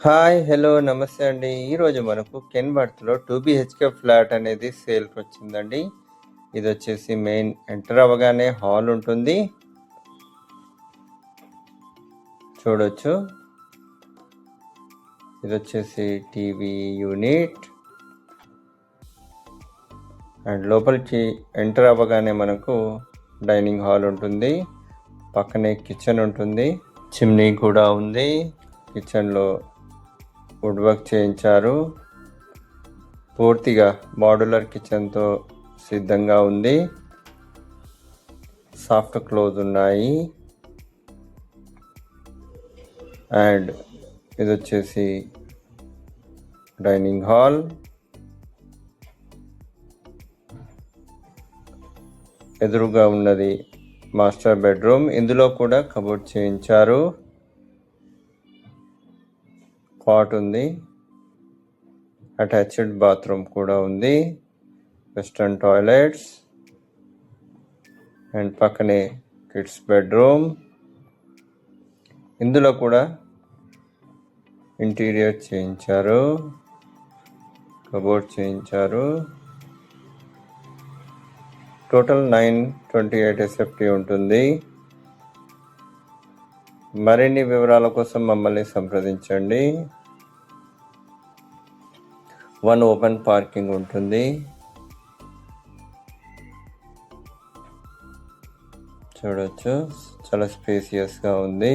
Hi, hello, నమస్తే అండి. ఈరోజు మనకు కెన్బర్త్లో 2 BHK ఫ్లాట్ అనేది సేల్కి వచ్చిందండి. ఇది వచ్చేసి మెయిన్ ఎంటర్ అవ్వగానే హాల్ ఉంటుంది, చూడొచ్చు. ఇది వచ్చేసి టీవీ యూనిట్ అండ్ లోపలికి ఎంటర్ అవ్వగానే మనకు డైనింగ్ హాల్ ఉంటుంది, పక్కనే కిచెన్ ఉంటుంది, చిమ్నీ కూడా ఉంది. కిచెన్లో వుడ్ వర్క్ చేయించారు, పూర్తిగా మోడ్యులర్ కిచెన్తో సిద్ధంగా ఉంది. సాఫ్ట్ క్లోజ్ ఉన్నాయి అండ్ ఇది వచ్చేసి డైనింగ్ హాల్. ఎదురుగా ఉన్నది మాస్టర్ బెడ్రూమ్. ఇందులో కూడా కబోర్డ్ చేయించారు, కాట్ ఉంది, అటాచ్డ్ బాత్రూమ్ కూడా ఉంది, వెస్టర్న్ టాయిలెట్స్ అండ్ పక్కనే కిడ్స్ బెడ్రూమ్. ఇందులో కూడా ఇంటీరియర్ చేయించారు, కబోర్డ్ చేయించారు. టోటల్ 928 SFT ఉంటుంది. మరిన్ని వివరాల కోసం మమ్మల్ని సంప్రదించండి. 1 ఓపెన్ పార్కింగ్ ఉంటుంది, చూడొచ్చు. చాలా స్పేసియస్గా ఉంది.